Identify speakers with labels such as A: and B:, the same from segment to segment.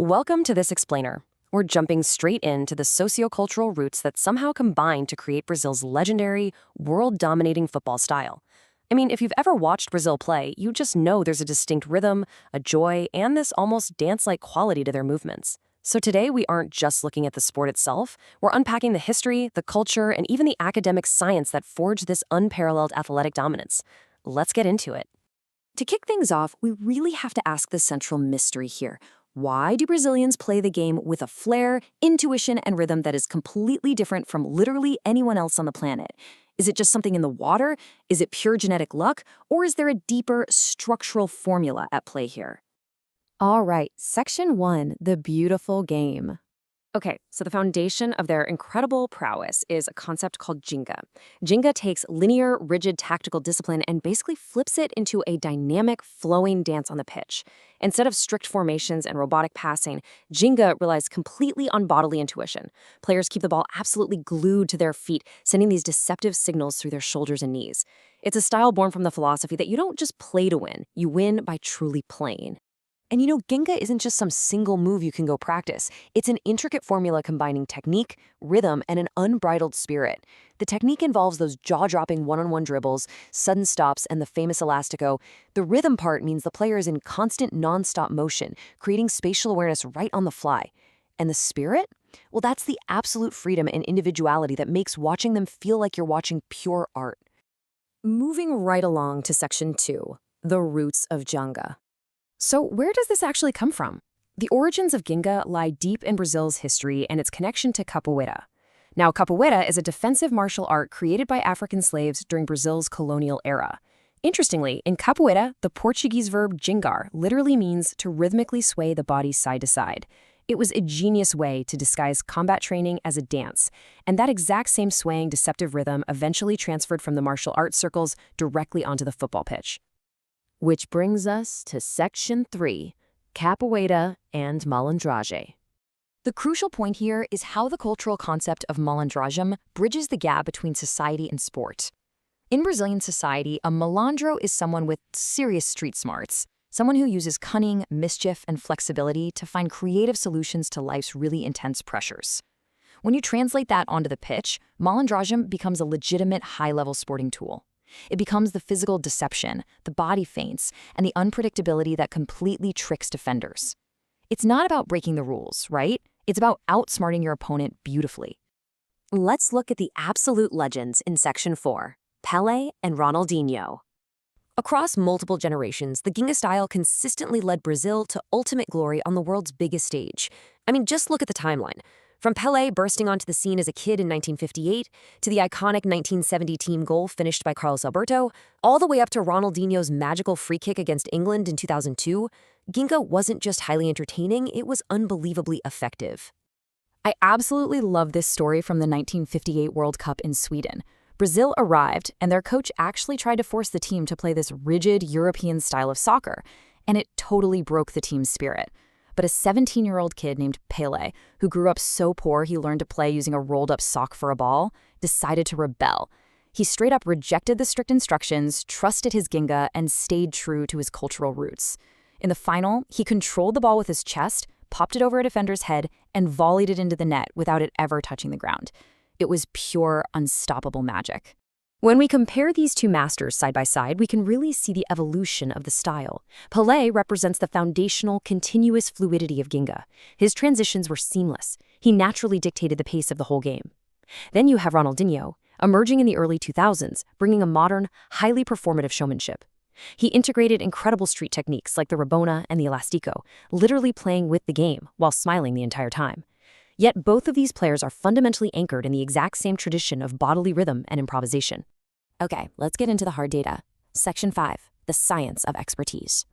A: Welcome to this explainer. We're jumping straight into the sociocultural roots that somehow combine to create Brazil's legendary, world-dominating football style. I mean, if you've ever watched Brazil play, you just know there's a distinct rhythm, a joy, and this almost dance-like quality to their movements. So today, we aren't just looking at the sport itself, we're unpacking the history, the culture, and even the academic science that forged this unparalleled athletic dominance. Let's get into it.
B: To kick things off, we really have to ask the central mystery here. Why do Brazilians play the game with a flair, intuition, and rhythm that is completely different from literally anyone else on the planet? Is it just something in the water? Is it pure genetic luck? Or is there a deeper structural formula at play here?
C: All right, Section 1, the beautiful game.
A: Okay, so the foundation of their incredible prowess is a concept called Ginga. Ginga takes linear, rigid tactical discipline and basically flips it into a dynamic, flowing dance on the pitch. Instead of strict formations and robotic passing, Ginga relies completely on bodily intuition. Players keep the ball absolutely glued to their feet, sending these deceptive signals through their shoulders and knees. It's a style born from the philosophy that you don't just play to win, you win by truly playing. And you know, Ginga isn't just some single move you can go practice. It's an intricate formula combining technique, rhythm, and an unbridled spirit. The technique involves those jaw-dropping one-on-one dribbles, sudden stops, and the famous elastico. The rhythm part means the player is in constant non-stop motion, creating spatial awareness right on the fly. And the spirit? Well, that's the absolute freedom and individuality that makes watching them feel like you're watching pure art.
C: Moving right along to Section 2, the roots of Joga. So where does this actually come from? The origins of Ginga lie deep in Brazil's history and its connection to capoeira. Now, capoeira is a defensive martial art created by African slaves during Brazil's colonial era. Interestingly, in capoeira, the Portuguese verb gingar literally means to rhythmically sway the body side to side. It was a genius way to disguise combat training as a dance, and that exact same swaying, deceptive rhythm eventually transferred from the martial arts circles directly onto the football pitch.
D: Which brings us to Section 3, Capoeira and Malandragem.
B: The crucial point here is how the cultural concept of malandragem bridges the gap between society and sport. In Brazilian society, a malandro is someone with serious street smarts, someone who uses cunning, mischief, and flexibility to find creative solutions to life's really intense pressures. When you translate that onto the pitch, malandragem becomes a legitimate high-level sporting tool. It becomes the physical deception, the body feints, and the unpredictability that completely tricks defenders. It's not about breaking the rules, right? It's about outsmarting your opponent beautifully.
A: Let's look at the absolute legends in Section 4, Pelé and Ronaldinho. Across multiple generations, the Ginga style consistently led Brazil to ultimate glory on the world's biggest stage. I mean, just look at the timeline. From Pelé bursting onto the scene as a kid in 1958, to the iconic 1970 team goal finished by Carlos Alberto, all the way up to Ronaldinho's magical free kick against England in 2002, Ginga wasn't just highly entertaining, it was unbelievably effective.
B: I absolutely love this story from the 1958 World Cup in Sweden. Brazil arrived, and their coach actually tried to force the team to play this rigid European style of soccer, and it totally broke the team's spirit. But a 17-year-old kid named Pelé, who grew up so poor he learned to play using a rolled-up sock for a ball, decided to rebel. He straight up rejected the strict instructions, trusted his Ginga, and stayed true to his cultural roots. In the final, he controlled the ball with his chest, popped it over a defender's head, and volleyed it into the net without it ever touching the ground. It was pure, unstoppable magic.
A: When we compare these two masters side by side, we can really see the evolution of the style. Pelé represents the foundational, continuous fluidity of Ginga. His transitions were seamless. He naturally dictated the pace of the whole game. Then you have Ronaldinho, emerging in the early 2000s, bringing a modern, highly performative showmanship. He integrated incredible street techniques like the Rabona and the Elastico, literally playing with the game while smiling the entire time. Yet both of these players are fundamentally anchored in the exact same tradition of bodily rhythm and improvisation. Okay, let's get into the hard data. Section 5, the science of expertise.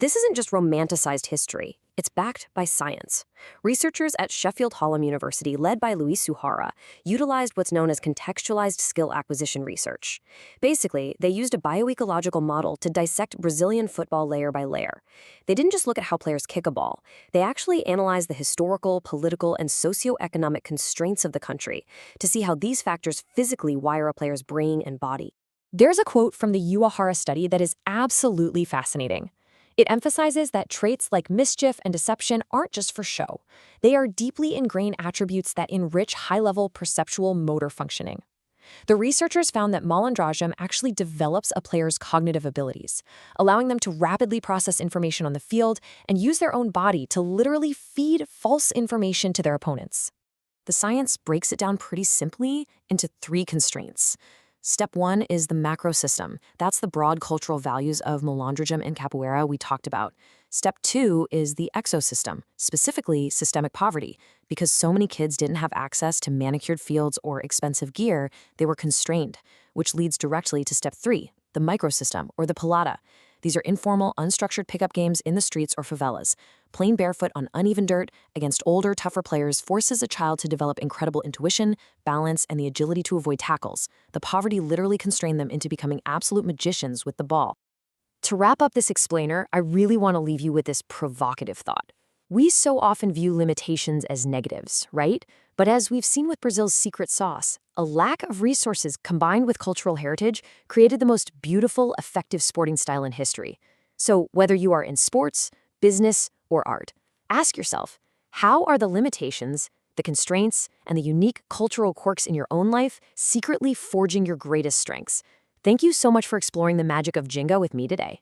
A: This isn't just romanticized history. It's backed by science. Researchers at Sheffield Hallam University, led by Luis Suhara, utilized what's known as contextualized skill acquisition research. Basically, they used a bioecological model to dissect Brazilian football layer by layer. They didn't just look at how players kick a ball. They actually analyzed the historical, political, and socioeconomic constraints of the country to see how these factors physically wire a player's brain and body. There's a quote from the Uehara study that is absolutely fascinating. It emphasizes that traits like mischief and deception aren't just for show. They are deeply ingrained attributes that enrich high-level perceptual motor functioning. The researchers found that malandragem actually develops a player's cognitive abilities, allowing them to rapidly process information on the field and use their own body to literally feed false information to their opponents. The science breaks it down pretty simply into 3 constraints. Step 1 is the macro system. That's the broad cultural values of malandragem and capoeira we talked about. Step 2 is the exosystem, specifically systemic poverty. Because so many kids didn't have access to manicured fields or expensive gear, they were constrained, which leads directly to Step 3, the microsystem, or the pelada. These are informal, unstructured pickup games in the streets or favelas. Playing barefoot on uneven dirt against older, tougher players forces a child to develop incredible intuition, balance, and the agility to avoid tackles. The poverty literally constrained them into becoming absolute magicians with the ball. To wrap up this explainer, I really want to leave you with this provocative thought. We so often view limitations as negatives, right? But as we've seen with Brazil's secret sauce, a lack of resources combined with cultural heritage created the most beautiful, effective sporting style in history. So whether you are in sports, business, or art, ask yourself, how are the limitations, the constraints, and the unique cultural quirks in your own life secretly forging your greatest strengths? Thank you so much for exploring the magic of Ginga with me today.